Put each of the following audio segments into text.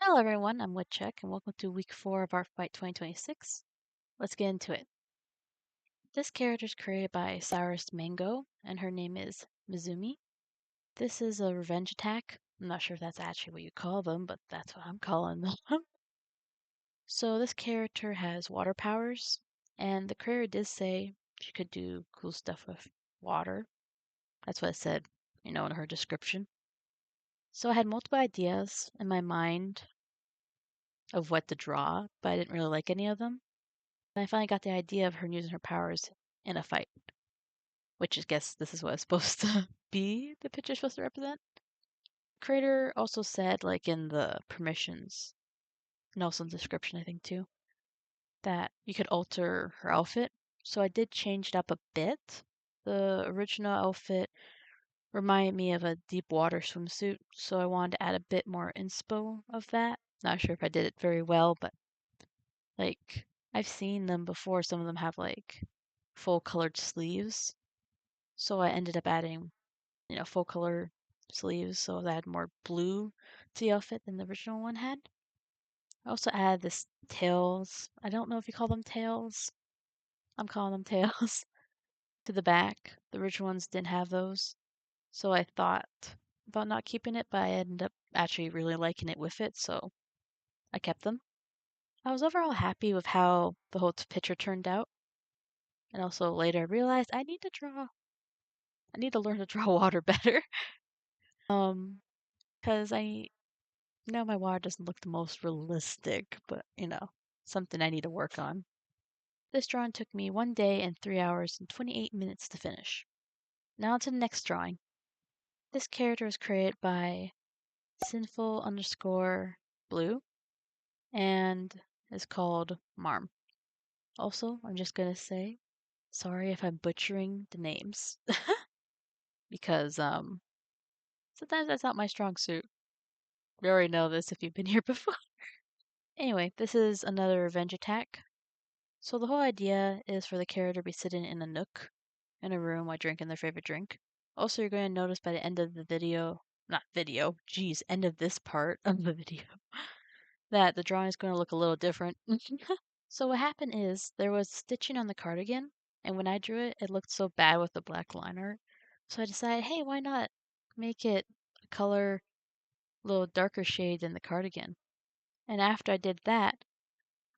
Hello everyone, I'm Woodchuck and welcome to week 4 of Art Fight 2026. Let's get into it. This character is created by Cyrus Mango and her name is Mizoomi. This is a revenge attack. I'm not sure if that's actually what you call them, but that's what I'm calling them. So this character has water powers, and the creator did say she could do cool stuff with water. That's what it said, in her description. So I had multiple ideas in my mind of what to draw, but I didn't really like any of them. And I finally got the idea of her using her powers in a fight, which I guess this is what it's supposed to be, the picture's supposed to represent. Creator also said, like in the permissions, and also in the description, I think too, that you could alter her outfit. So I did change it up a bit. The original outfit reminded me of a deep water swimsuit, so I wanted to add a bit more inspo of that. Not sure if I did it very well, but like I've seen them before. Some of them have like full colored sleeves. So I ended up adding, full color sleeves so that had more blue to the outfit than the original one had. I also added this tails. I don't know if you call them tails. I'm calling them tails to the back. The original ones didn't have those. So I thought about not keeping it, but I ended up actually really liking it with it, so I kept them. I was overall happy with how the whole picture turned out. And also later I realized I need to learn to draw water better. Because I know my water doesn't look the most realistic, but something I need to work on. This drawing took me 1 day and 3 hours and 28 minutes to finish. Now on to the next drawing. This character was created by sinful_blue and is called Marm. Also, I'm just gonna say, sorry if I'm butchering the names. Because sometimes that's not my strong suit. You already know this if you've been here before. Anyway, this is another revenge attack. So the whole idea is for the character to be sitting in a nook in a room while drinking their favorite drink. Also, you're going to notice by the end of the video, not video, geez, end of this part of the video, that the drawing is going to look a little different. So what happened is there was stitching on the cardigan, and when I drew it, it looked so bad with the black line art. So I decided, hey, why not make it a color, a little darker shade than the cardigan? And after I did that,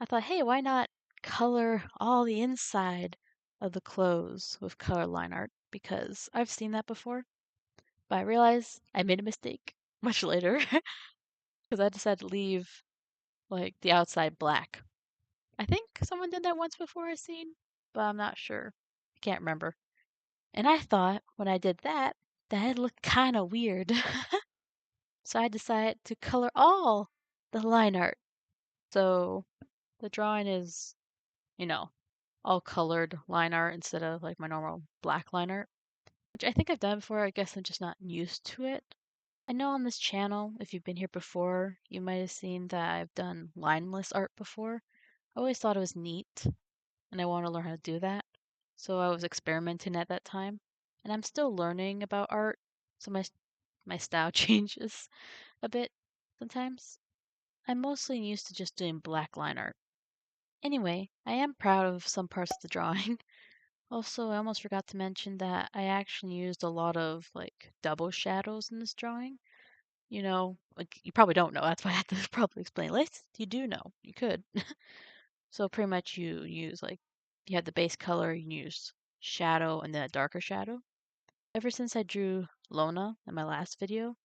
I thought, hey, why not color all the inside of the clothes with color line art? Because I've seen that before, but I realized I made a mistake much later because I decided to leave like the outside black. I think someone did that once before I've seen, but I'm not sure. I can't remember. And I thought when I did that, that it looked kind of weird. So I decided to color all the line art. So the drawing is, you know, all colored line art instead of like my normal black line art, which I think I've done before. I guess I'm just not used to it. I know on this channel, if you've been here before, you might have seen that I've done lineless art before. I always thought it was neat, and I want to learn how to do that. So I was experimenting at that time, and I'm still learning about art, so my style changes a bit sometimes. I'm mostly used to just doing black line art. Anyway, I am proud of some parts of the drawing. Also, I almost forgot to mention that I actually used a lot of like double shadows in this drawing. Like you probably don't know. That's why I had to probably explain. At least you do know. You could. So pretty much you use like you have the base color, you use shadow and then a darker shadow. Ever since I drew Lona in my last video,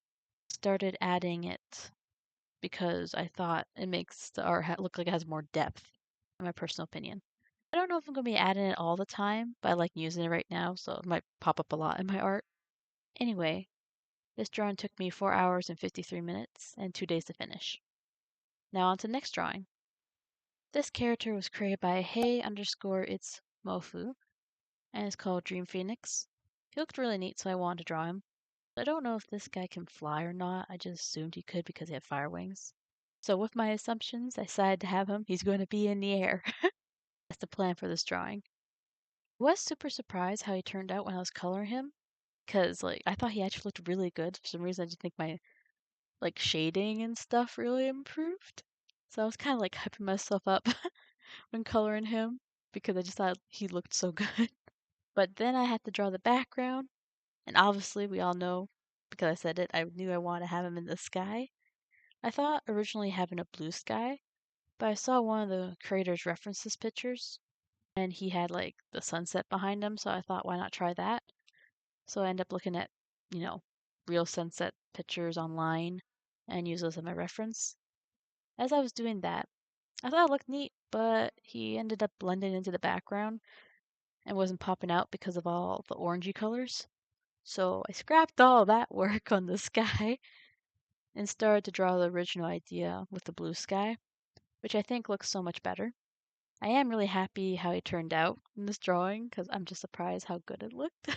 started adding it because I thought it makes the art look like it has more depth, in my personal opinion. I don't know if I'm going to be adding it all the time, but I like using it right now, so it might pop up a lot in my art. Anyway, this drawing took me 4 hours and 53 minutes and 2 days to finish. Now on to the next drawing. This character was created by hey_it's Mofu, and is called Dream Phoenix. He looked really neat, so I wanted to draw him. I don't know if this guy can fly or not. I just assumed he could because he had fire wings. So with my assumptions, I decided to have him. He's going to be in the air. That's the plan for this drawing. I was super surprised how he turned out when I was coloring him, because like I thought he actually looked really good. For some reason, I just think like shading and stuff really improved. So I was kind of like hyping myself up when coloring him because I just thought he looked so good. But then I had to draw the background, and obviously we all know because I said it, I knew I wanted to have him in the sky. I thought originally having a blue sky, but I saw one of the creators reference his pictures and he had like the sunset behind him, so I thought why not try that? So I ended up looking at, you know, real sunset pictures online and use those as my reference. As I was doing that, I thought it looked neat, but he ended up blending into the background and wasn't popping out because of all the orangey colors. So I scrapped all that work on the sky and started to draw the original idea with the blue sky, which I think looks so much better. I am really happy how it turned out in this drawing because I'm just surprised how good it looked.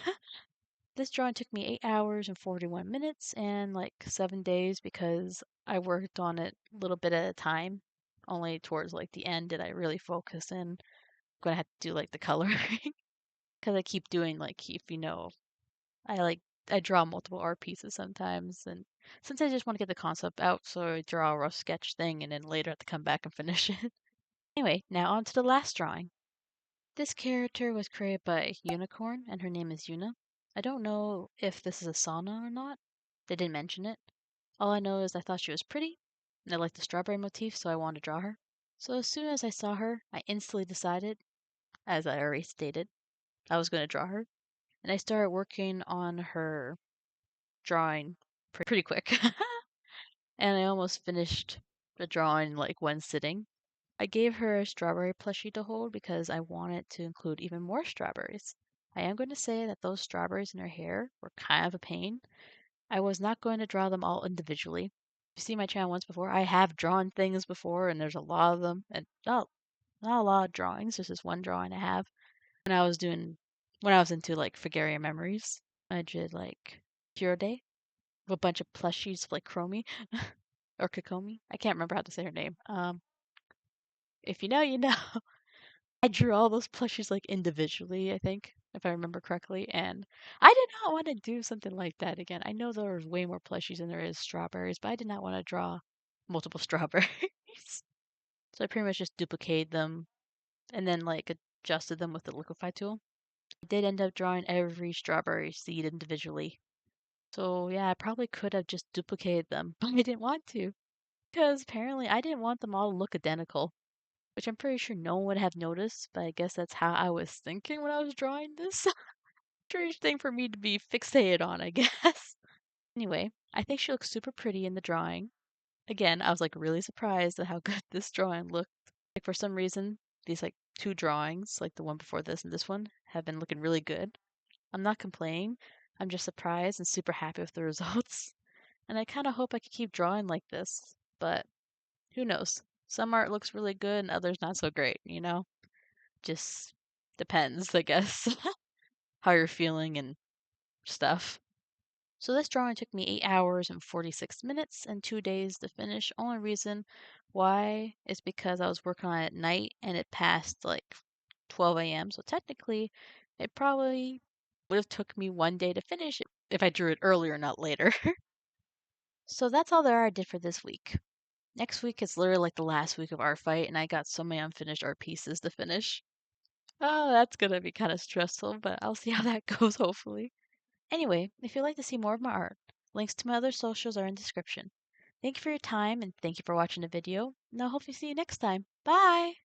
This drawing took me 8 hours and 41 minutes and like 7 days because I worked on it a little bit at a time. Only towards like the end did I really focus in. I'm gonna have to do like the coloring because I keep doing like if you know I like I draw multiple art pieces sometimes and since I just want to get the concept out so I draw a rough sketch thing and then later have to come back and finish it. Anyway, now on to the last drawing. This character was created by Unicorn, and her name is Yuna. I don't know if this is a sauna or not. They didn't mention it. All I know is I thought she was pretty, and I liked the strawberry motif, so I wanted to draw her. So as soon as I saw her, I instantly decided, as I already stated, I was going to draw her. And I started working on her drawing pretty quick. And I almost finished the drawing like one sitting. I gave her a strawberry plushie to hold because I wanted to include even more strawberries. I am going to say that those strawberries in her hair were kind of a pain. I was not going to draw them all individually. If you see my channel once before, I have drawn things before and there's a lot of them and not a lot of drawings, there's just one drawing I have. When I was into like Figarian Memories, I did like Hero Day with a bunch of plushies of like Chromie or Kakomi. I can't remember how to say her name. If you know, you know. I drew all those plushies like individually, I think, if I remember correctly, and I did not want to do something like that again. I know there's way more plushies than there is strawberries, but I did not want to draw multiple strawberries. So I pretty much just duplicated them and then like adjusted them with the liquify tool. I did end up drawing every strawberry seed individually. So yeah, I probably could have just duplicated them, but I didn't want to. Because apparently I didn't want them all to look identical. Which I'm pretty sure no one would have noticed, but I guess that's how I was thinking when I was drawing this. Strange thing for me to be fixated on, I guess. Anyway, I think she looks super pretty in the drawing. Again, I was like really surprised at how good this drawing looked. Like for some reason, these like two drawings, like the one before this and this one, have been looking really good. I'm not complaining. I'm just surprised and super happy with the results. And I kind of hope I could keep drawing like this, but who knows? Some art looks really good and others not so great, you know? Just depends, I guess, how you're feeling and stuff. So this drawing took me 8 hours and 46 minutes and 2 days to finish. Only reason why is because I was working on it at night and it passed like 12 a.m. So technically, it probably would have took me 1 day to finish it if I drew it earlier, not later. So that's all there I did for this week. Next week is literally like the last week of art fight, and I got so many unfinished art pieces to finish. Oh, that's gonna be kind of stressful, but I'll see how that goes, hopefully. Anyway, if you'd like to see more of my art, links to my other socials are in the description. Thank you for your time, and thank you for watching the video, and I'll hopefully see you next time. Bye!